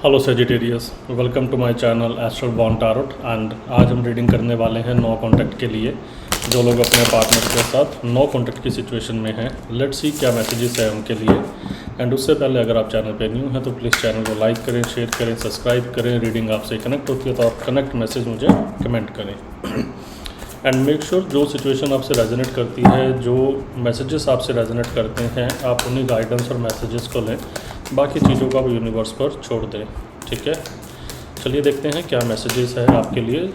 Hello Sagittarius, welcome to my channel astral born tarot. And आज हम reading करने वाले हैं नो कॉन्टैक्ट के लिए, जो लोग अपने पार्टनर के साथ नो कॉन्टैक्ट की सिचुएशन में हैं। लेट्स सी क्या मैसेजेस है उनके लिए। एंड उससे पहले अगर आप चैनल पे न्यू हैं तो प्लीज़ चैनल को लाइक करें, शेयर करें, सब्सक्राइब करें। रीडिंग आपसे कनेक्ट होती है तो आप कनेक्ट मैसेज मुझे कमेंट करें। एंड मेक श्योर जो सिचुएशन आपसे रेजोनेट करती है, जो मैसेजेस आपसे रेजोनेट करते हैं, आप उन्हीं गाइडेंस और मैसेजेस को लें, बाकी चीज़ों को आप यूनिवर्स पर छोड़ दें। ठीक है, चलिए देखते हैं क्या मैसेजेस है आपके लिए,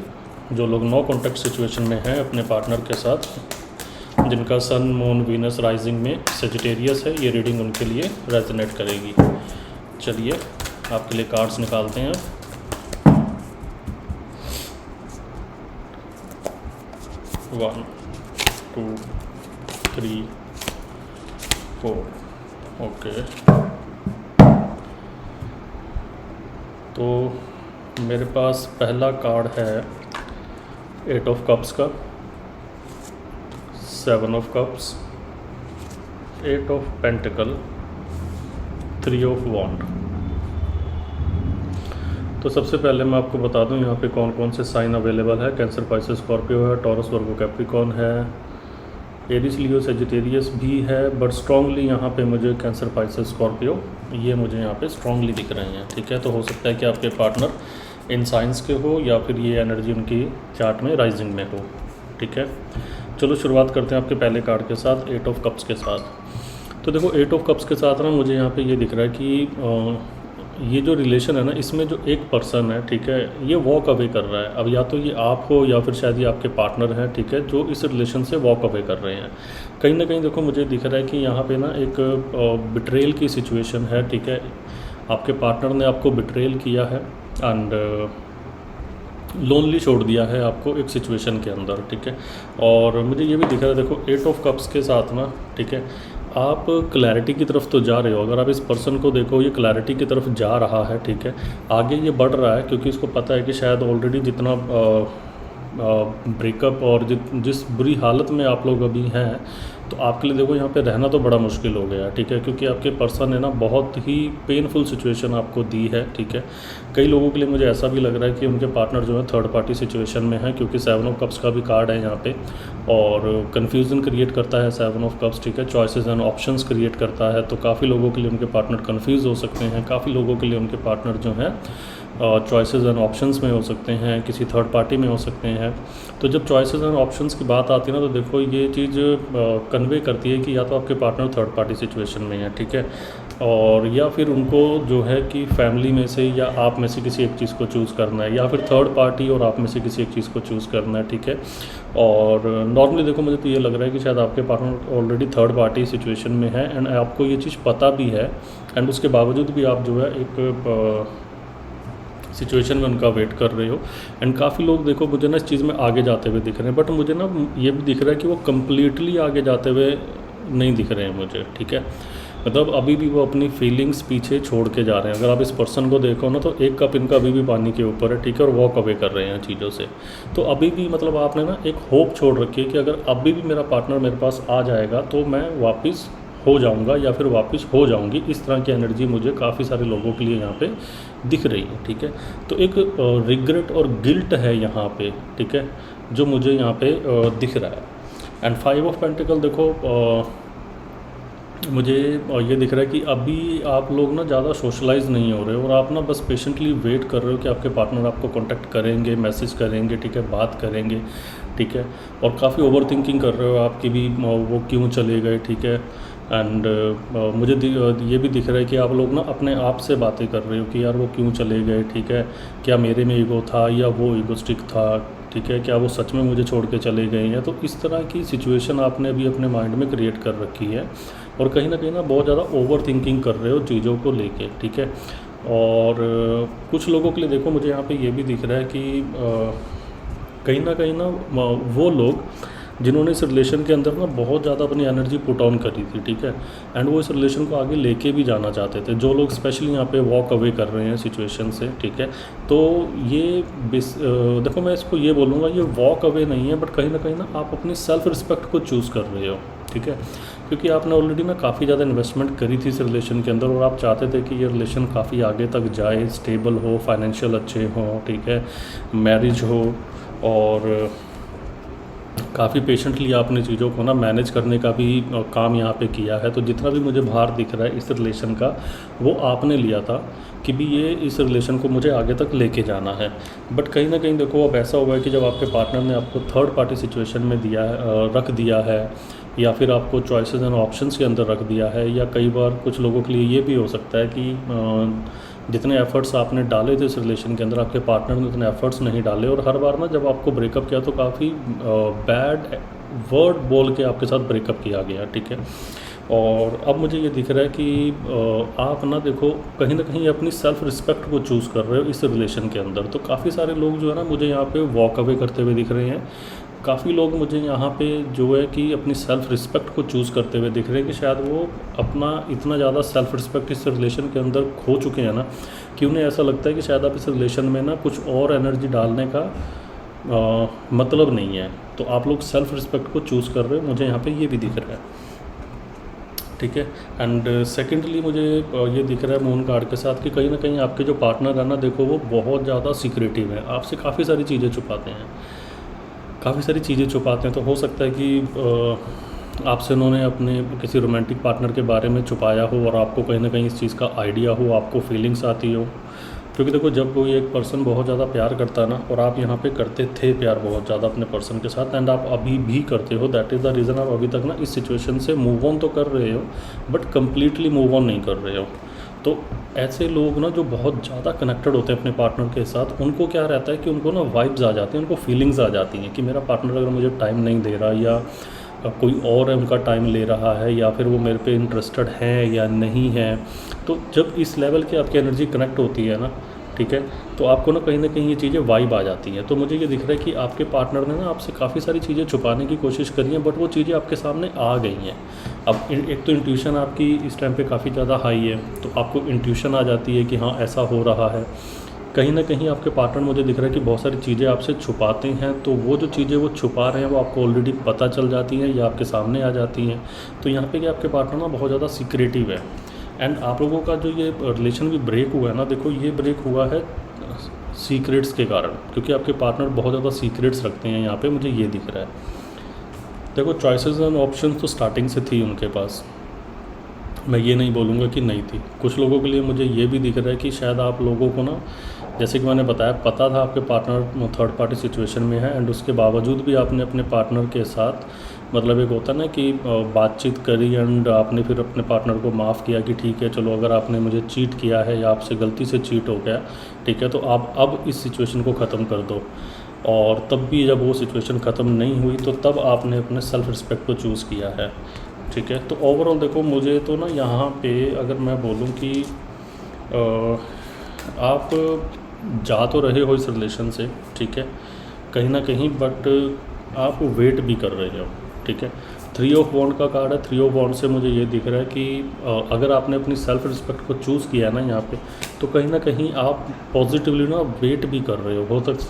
जो लोग नो कॉन्टैक्ट सिचुएशन में हैं अपने पार्टनर के साथ, जिनका सन, मून, वीनस राइजिंग में सेजिटेरियस है। ये रीडिंग उनके लिए रेजोनेट करेगी। चलिए आपके लिए कार्ड्स निकालते हैं। 1 2 3 4 ओके। तो मेरे पास पहला कार्ड है 8 ऑफ कप्स का, 7 of cups, 8 of pentacle, 3 of wand. तो सबसे पहले मैं आपको बता दूं यहाँ पे कौन कौन से साइन अवेलेबल है। कैंसर, पाइसेस, स्कॉर्पियो है, टॉरस, वर्गो, कैप्रिकॉर्न है, एरीज, लियो, सेजिटेरियस भी है। बट स्ट्रांगली यहाँ पे मुझे कैंसर, पाइसेस, स्कॉर्पियो ये मुझे यहाँ पे स्ट्रांगली दिख रहे हैं। ठीक है, तो हो सकता है कि आपके पार्टनर इन साइंस के हो या फिर ये एनर्जी उनकी चार्ट में राइजिंग में हो। ठीक है, चलो शुरुआत करते हैं आपके पहले कार्ड के साथ, 8 ऑफ कप्स के साथ। तो देखो 8 ऑफ कप्स के साथ ना मुझे यहाँ पे ये दिख रहा है कि ये जो रिलेशन है ना, इसमें जो एक पर्सन है, ठीक है, ये वॉक अवे कर रहा है। अब या तो ये आप हो या फिर शायद ये आपके पार्टनर हैं, ठीक है, जो इस रिलेशन से वॉक अवे कर रहे हैं। कहीं ना कहीं देखो मुझे दिख रहा है कि यहाँ पे ना एक बिट्रेल की सिचुएशन है। ठीक है, आपके पार्टनर ने आपको बिट्रेल किया है एंड लोनली छोड़ दिया है आपको एक सिचुएशन के अंदर। ठीक है, और मुझे ये भी दिख रहा है, देखो 8 ऑफ कप्स के साथ ना, ठीक है, आप क्लैरिटी की तरफ तो जा रहे हो। अगर आप इस पर्सन को देखो, ये क्लैरिटी की तरफ जा रहा है। ठीक है, आगे ये बढ़ रहा है क्योंकि इसको पता है कि शायद ऑलरेडी जितना ब्रेकअप और जिस बुरी हालत में आप लोग अभी हैं, तो आपके लिए देखो यहाँ पे रहना तो बड़ा मुश्किल हो गया। ठीक है, क्योंकि आपके पर्सन ने ना बहुत ही पेनफुल सिचुएशन आपको दी है। ठीक है, कई लोगों के लिए मुझे ऐसा भी लग रहा है कि उनके पार्टनर जो है थर्ड पार्टी सिचुएशन में है, क्योंकि 7 ऑफ कप्स का भी कार्ड है यहाँ पे और कन्फ्यूज़न क्रिएट करता है 7 ऑफ कप्स। ठीक है, चॉइसेस एंड ऑप्शंस क्रिएट करता है। तो काफ़ी लोगों के लिए उनके पार्टनर कन्फ्यूज़ हो सकते हैं, काफ़ी लोगों के लिए उनके पार्टनर जो हैं चॉइसेस एंड ऑप्शंस में हो सकते हैं, किसी थर्ड पार्टी में हो सकते हैं। तो जब चॉइसेस एंड ऑप्शंस की बात आती है ना, तो देखो ये चीज़ कन्वे करती है कि या तो आपके पार्टनर थर्ड पार्टी सिचुएशन में है, ठीक है, और या फिर उनको जो है कि फैमिली में से या आप में से किसी एक चीज़ को चूज़ करना है, या फिर थर्ड पार्टी और आप में से किसी एक चीज़ को चूज़ करना है। ठीक है, और नॉर्मली देखो मुझे तो ये लग रहा है कि शायद आपके partner already third party situation में है एंड आपको ये चीज़ पता भी है, एंड उसके बावजूद भी आप जो है एक सिचुएशन में उनका वेट कर रहे हो। एंड काफ़ी लोग देखो मुझे ना इस चीज़ में आगे जाते हुए दिख रहे हैं, बट मुझे ना ये भी दिख रहा है कि वो कम्प्लीटली आगे जाते हुए नहीं दिख रहे हैं मुझे। ठीक है, मतलब अभी भी वो अपनी फीलिंग्स पीछे छोड़ के जा रहे हैं। अगर आप इस पर्सन को देखो ना, तो एक कप इनका अभी भी पानी के ऊपर है। ठीक है, और वॉक अवे कर रहे हैं चीज़ों से। तो अभी भी मतलब आपने ना एक होप छोड़ रखी है कि अगर अभी भी मेरा पार्टनर मेरे पास आ जाएगा तो मैं वापस हो जाऊंगा या फिर वापस हो जाऊंगी। इस तरह की एनर्जी मुझे काफ़ी सारे लोगों के लिए यहाँ पे दिख रही है। ठीक है, तो एक रिग्रेट और गिल्ट है यहाँ पे, ठीक है, जो मुझे यहाँ पे दिख रहा है। एंड 5 ऑफ पेंटिकल देखो मुझे ये दिख रहा है कि अभी आप लोग ना ज़्यादा सोशलाइज नहीं हो रहे हो और आप ना बस पेशेंटली वेट कर रहे हो कि आपके पार्टनर आपको कांटेक्ट करेंगे, मैसेज करेंगे, ठीक है, बात करेंगे। ठीक है, और काफ़ी ओवर थिंकिंग कर रहे हो आपकी भी, वो क्यों चले गए। ठीक है, एंड मुझे ये भी दिख रहा है कि आप लोग ना अपने आप से बातें कर रहे हो कि यार वो क्यों चले गए। ठीक है, क्या मेरे में ईगो था या वो ईगोस्टिक था। ठीक है, क्या वो सच में मुझे छोड़ के चले गए हैं। तो इस तरह की सिचुएशन आपने अभी अपने माइंड में क्रिएट कर रखी है और कहीं ना बहुत ज़्यादा ओवर थिंकिंग कर रहे हो चीज़ों को लेके। ठीक है, और कुछ लोगों के लिए देखो मुझे यहाँ पे ये भी दिख रहा है कि कहीं ना वो लोग जिन्होंने इस रिलेशन के अंदर ना बहुत ज़्यादा अपनी एनर्जी पुट ऑन करी थी। ठीक है, एंड वो इस रिलेशन को आगे लेके भी जाना चाहते थे। जो लोग स्पेशली यहाँ पे वॉक अवे कर रहे हैं सिचुएशन से, ठीक है, तो ये देखो मैं इसको ये बोलूँगा, ये वॉक अवे नहीं है, बट कहीं ना आप अपनी सेल्फ रिस्पेक्ट को चूज़ कर रहे हो। ठीक है, क्योंकि आपने ऑलरेडी ना काफ़ी ज़्यादा इन्वेस्टमेंट करी थी इस रिलेशन के अंदर और आप चाहते थे कि ये रिलेशन काफ़ी आगे तक जाए, स्टेबल हो, फाइनेंशियल अच्छे हों, ठीक है, मैरिज हो, और काफ़ी पेशेंटली आपने चीज़ों को ना मैनेज करने का भी काम यहाँ पे किया है। तो जितना भी मुझे भार दिख रहा है इस रिलेशन का, वो आपने लिया था कि भी ये इस रिलेशन को मुझे आगे तक लेके जाना है। बट कहीं ना कहीं देखो अब ऐसा हुआ है कि जब आपके पार्टनर ने आपको थर्ड पार्टी सिचुएशन में रख दिया है, या फिर आपको चॉइसेस एंड ऑप्शंस के अंदर रख दिया है, या कई बार कुछ लोगों के लिए ये भी हो सकता है कि जितने एफ़र्ट्स आपने डाले थे इस रिलेशन के अंदर, आपके पार्टनर ने उतने एफ़र्ट्स नहीं डाले, और हर बार ना जब आपको ब्रेकअप किया तो काफ़ी बैड वर्ड बोल के आपके साथ ब्रेकअप किया गया, ठीक है। और अब मुझे ये दिख रहा है कि आप ना देखो कहीं ना कहीं अपनी सेल्फ़ रिस्पेक्ट को चूज़ कर रहे हो इस रिलेशन के अंदर। तो काफ़ी सारे लोग जो है ना मुझे यहाँ पे वॉक अवे करते हुए दिख रहे हैं। काफ़ी लोग मुझे यहाँ पे जो है कि अपनी सेल्फ़ रिस्पेक्ट को चूज़ करते हुए दिख रहे हैं कि शायद वो अपना इतना ज़्यादा सेल्फ़ रिस्पेक्ट इस रिलेशन के अंदर खो चुके हैं ना, कि उन्हें ऐसा लगता है कि शायद आप इस रिलेशन में ना कुछ और एनर्जी डालने का मतलब नहीं है। तो आप लोग सेल्फ़ रिस्पेक्ट को चूज़ कर रहे हो, मुझे यहाँ पे ये भी दिख रहा है, ठीक है। एंड सेकेंडली मुझे ये दिख रहा है मून कार्ड के साथ कि कहीं ना कहीं आपके जो पार्टनर है ना, देखो वो बहुत ज़्यादा सीक्रेटिव है, आपसे काफ़ी सारी चीज़ें छुपाते हैं, तो हो सकता है कि आपसे उन्होंने अपने किसी रोमांटिक पार्टनर के बारे में छुपाया हो और आपको कहीं ना कहीं इस चीज़ का आइडिया हो, आपको फीलिंग्स आती हो। क्योंकि देखो जब कोई एक पर्सन बहुत ज़्यादा प्यार करता है ना, और आप यहाँ पे करते थे प्यार बहुत ज़्यादा अपने पर्सन के साथ, एंड आप अभी भी करते हो, दैट इज़ द रीज़न आप अभी तक ना इस सिचुएशन से मूव ऑन तो कर रहे हो बट कम्प्लीटली मूव ऑन नहीं कर रहे हो। तो ऐसे लोग ना जो बहुत ज़्यादा कनेक्टेड होते हैं अपने पार्टनर के साथ, उनको क्या रहता है कि उनको ना वाइब्स आ जाती हैं, उनको फीलिंग्स आ जाती हैं कि मेरा पार्टनर अगर मुझे टाइम नहीं दे रहा, या कोई और है उनका टाइम ले रहा है, या फिर वो मेरे पे इंटरेस्टेड है या नहीं है। तो जब इस लेवल की आपकी एनर्जी कनेक्ट होती है ना, ठीक है, तो आपको ना कहीं ये चीज़ें वाइब आ जाती हैं। तो मुझे ये दिख रहा है कि आपके पार्टनर ने ना आपसे काफ़ी सारी चीज़ें छुपाने की कोशिश करी हैं, बट वो चीज़ें आपके सामने आ गई हैं। अब एक तो इंट्यूशन आपकी इस टाइम पे काफ़ी ज़्यादा हाई है, तो आपको इंट्यूशन आ जाती है कि हाँ ऐसा हो रहा है। कहीं ना कहीं आपके पार्टनर मुझे दिख रहा है कि बहुत सारी चीज़ें आपसे छुपाते हैं, तो वो जो चीज़ें वो छुपा रहे हैं वो आपको ऑलरेडी पता चल जाती हैं या आपके सामने आ जाती हैं। तो यहाँ पे कि आपके पार्टनर ना बहुत ज़्यादा सीक्रेटिव है। एंड आप लोगों का जो ये रिलेशन भी ब्रेक हुआ है ना, देखो ये ब्रेक हुआ है सीक्रेट्स के कारण, क्योंकि आपके पार्टनर बहुत ज़्यादा सीक्रेट्स रखते हैं, यहाँ पे मुझे ये दिख रहा है। देखो चॉइसेस एंड ऑप्शंस तो स्टार्टिंग से थी उनके पास, मैं ये नहीं बोलूँगा कि नहीं थी। कुछ लोगों के लिए मुझे ये भी दिख रहा है कि शायद आप लोगों को ना, जैसे कि मैंने बताया, पता था आपके पार्टनर थर्ड पार्टी सिचुएशन में है, एंड उसके बावजूद भी आपने अपने पार्टनर के साथ, मतलब एक होता ना कि बातचीत करी, एंड आपने फिर अपने पार्टनर को माफ़ किया कि ठीक है चलो अगर आपने मुझे चीट किया है या आपसे गलती से चीट हो गया, ठीक है, तो आप अब इस सिचुएशन को ख़त्म कर दो। और तब भी जब वो सिचुएशन ख़त्म नहीं हुई तो तब आपने अपने सेल्फ़ रिस्पेक्ट को चूज़ किया है, ठीक है। तो ओवरऑल देखो मुझे तो ना यहाँ पे अगर मैं बोलूँ कि आप जा तो रहे हो इस रिलेशन से, ठीक है, कहीं ना कहीं, बट आप वेट भी कर रहे हो, ठीक है। 3 ऑफ वॉन्ड का कार्ड है। 3 ऑफ वॉन्ड से मुझे ये दिख रहा है कि अगर आपने अपनी सेल्फ़ रिस्पेक्ट को चूज़ किया है ना यहाँ पे, तो कहीं ना कहीं आप पॉजिटिवली ना वेट भी कर रहे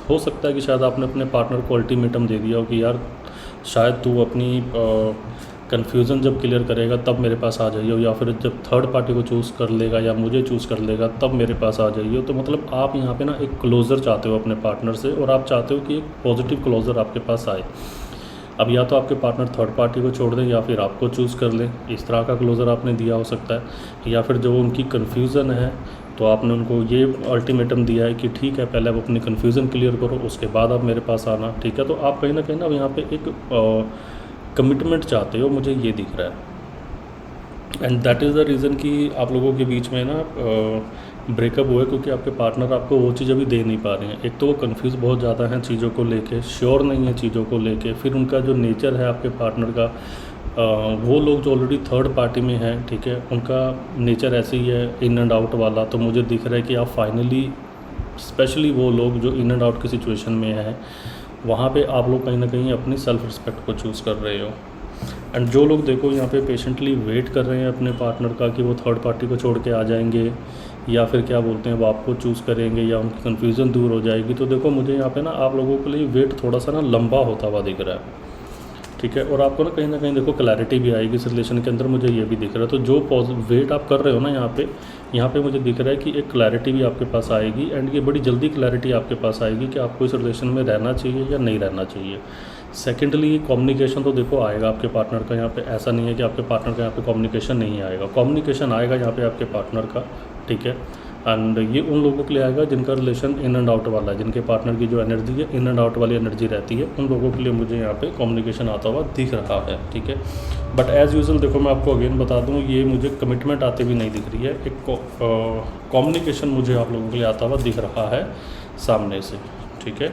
हो सकता है कि शायद आपने अपने पार्टनर को अल्टीमेटम दे दिया हो कि यार शायद तू अपनी कन्फ्यूज़न जब क्लियर करेगा तब मेरे पास आ जाइए, या फिर जब थर्ड पार्टी को चूज़ कर लेगा या मुझे चूज़ कर लेगा तब मेरे पास आ जाइए। तो मतलब आप यहाँ पे ना एक क्लोज़र चाहते हो अपने पार्टनर से, और आप चाहते हो कि एक पॉजिटिव क्लोज़र आपके पास आए। अब या तो आपके पार्टनर थर्ड पार्टी को छोड़ दें या फिर आपको चूज़ कर लें, इस तरह का क्लोज़र आपने दिया हो सकता है। या फिर जो उनकी कन्फ्यूज़न है तो आपने उनको ये अल्टीमेटम दिया है कि ठीक है पहले आप अपनी कन्फ्यूज़न क्लियर करो, उसके बाद आप मेरे पास आना, ठीक है। तो आप कहीं ना कहीं ना यहाँ पे एक कमिटमेंट चाहते हो, मुझे ये दिख रहा है। And that is the reason कि आप लोगों के बीच में ना ब्रेकअप हुआ है, क्योंकि आपके पार्टनर आपको वो चीज़ अभी दे नहीं पा रहे हैं। एक तो वो कंफ्यूज बहुत ज़्यादा हैं चीज़ों को लेके, श्योर नहीं है चीज़ों को लेके, फिर उनका जो नेचर है आपके पार्टनर का, वो लोग जो ऑलरेडी थर्ड पार्टी में हैं, ठीक है, उनका नेचर ऐसे ही है इन एंड आउट वाला। तो मुझे दिख रहा है कि आप फाइनली, स्पेशली वो लोग जो इन एंड आउट की सिचुएशन में है, वहाँ पे आप लोग कहीं ना कहीं अपनी सेल्फ़ रिस्पेक्ट को चूज़ कर रहे हो। एंड जो लोग देखो यहाँ पे पेशेंटली वेट कर रहे हैं अपने पार्टनर का कि वो थर्ड पार्टी को छोड़ के आ जाएंगे, या फिर क्या बोलते हैं वो आपको चूज़ करेंगे, या उनकी कन्फ्यूज़न दूर हो जाएगी, तो देखो मुझे यहाँ पे ना आप लोगों के लिए वेट थोड़ा सा ना लंबा होता हुआ दिख रहा है, ठीक है। और आपको ना कहीं देखो क्लैरिटी भी आएगी इस रिलेशन के अंदर, मुझे ये भी दिख रहा है। तो जो वेट आप कर रहे हो ना यहाँ पे मुझे दिख रहा है कि एक क्लैरिटी भी आपके पास आएगी, एंड ये बड़ी जल्दी क्लैरिटी आपके पास आएगी कि आपको इस रिलेशन में रहना चाहिए या नहीं रहना चाहिए। सेकेंडली कम्युनिकेशन तो देखो आएगा आपके पार्टनर का यहाँ पे, ऐसा नहीं है कि आपके पार्टनर का यहाँ पे कम्युनिकेशन नहीं आएगा, कम्युनिकेशन आएगा यहाँ पे आपके पार्टनर का, ठीक है। एंड ये उन लोगों के लिए आएगा जिनका रिलेशन इन एंड आउट वाला है, जिनके पार्टनर की जो एनर्जी है इन एंड आउट वाली एनर्जी रहती है, उन लोगों के लिए मुझे यहाँ पे कम्युनिकेशन आता हुआ दिख रहा है, ठीक है। बट एज़ यूजुअल देखो मैं आपको अगेन बता दूँ, ये मुझे कमिटमेंट आते भी नहीं दिख रही है, एक कम्युनिकेशन मुझे आप लोगों के लिए आता हुआ दिख रहा है सामने से, ठीक है।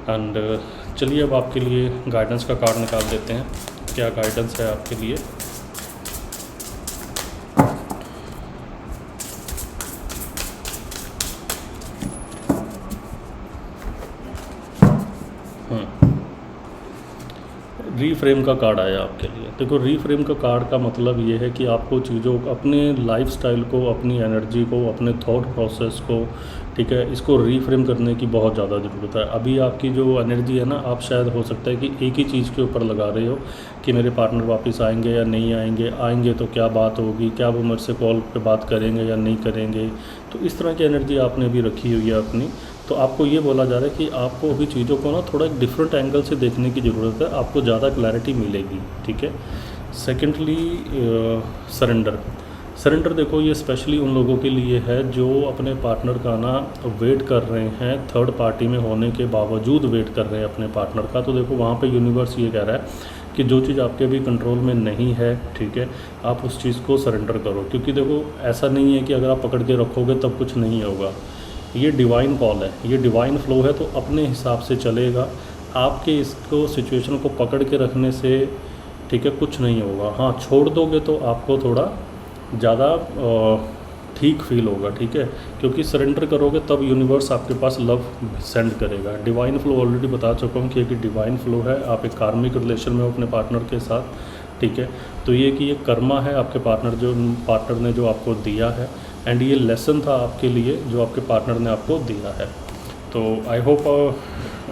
एंड चलिए अब आपके लिए गाइडेंस का कार्ड निकाल देते हैं, क्या गाइडेंस है आपके लिए। रीफ्रेम का कार्ड आया आपके लिए। देखो रीफ्रेम का कार्ड का मतलब ये है कि आपको चीज़ों अपने लाइफस्टाइल को, अपनी एनर्जी को, अपने थॉट प्रोसेस को, ठीक है, इसको रीफ्रेम करने की बहुत ज़्यादा ज़रूरत है। अभी आपकी जो एनर्जी है ना, आप शायद हो सकता है कि एक ही चीज़ के ऊपर लगा रहे हो कि मेरे पार्टनर वापस आएंगे या नहीं आएंगे, आएंगे तो क्या बात होगी, क्या वो मेरे से कॉल पे बात करेंगे या नहीं करेंगे। तो इस तरह की एनर्जी आपने भी रखी हुई है अपनी। तो आपको ये बोला जा रहा है कि आपको अभी चीज़ों को ना थोड़ा एक डिफरेंट एंगल से देखने की ज़रूरत है, आपको ज़्यादा क्लैरिटी मिलेगी, ठीक है। सेकेंडली सरेंडर देखो ये स्पेशली उन लोगों के लिए है जो अपने पार्टनर का ना वेट कर रहे हैं, थर्ड पार्टी में होने के बावजूद वेट कर रहे हैं अपने पार्टनर का। तो देखो वहाँ पे यूनिवर्स ये कह रहा है कि जो चीज़ आपके भी कंट्रोल में नहीं है, ठीक है, आप उस चीज़ को सरेंडर करो। क्योंकि देखो ऐसा नहीं है कि अगर आप पकड़ के रखोगे तब कुछ नहीं होगा, ये डिवाइन कॉल है, ये डिवाइन फ्लो है, तो अपने हिसाब से चलेगा। आपके इसको सिचुएशन को पकड़ के रखने से, ठीक है, कुछ नहीं होगा। हाँ, छोड़ दोगे तो आपको थोड़ा ज़्यादा ठीक फील होगा, ठीक है, क्योंकि सरेंडर करोगे तब यूनिवर्स आपके पास लव सेंड करेगा। डिवाइन फ्लो ऑलरेडी बता चुका हूँ कि एक डिवाइन फ्लो है, आप एक कार्मिक रिलेशन में हो अपने पार्टनर के साथ, ठीक है। तो ये कि ये कर्मा है आपके पार्टनर ने जो आपको दिया है, एंड ये लेसन था आपके लिए जो आपके पार्टनर ने आपको दिया है। तो आई होप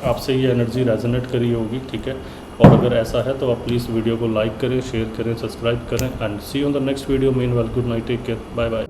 आपसे ये एनर्जी रेजोनेट करी होगी, ठीक है। और अगर ऐसा है तो आप प्लीज़ वीडियो को लाइक करें, शेयर करें, सब्सक्राइब करें, and see you on the next video. Meanwhile good night, take care, bye bye.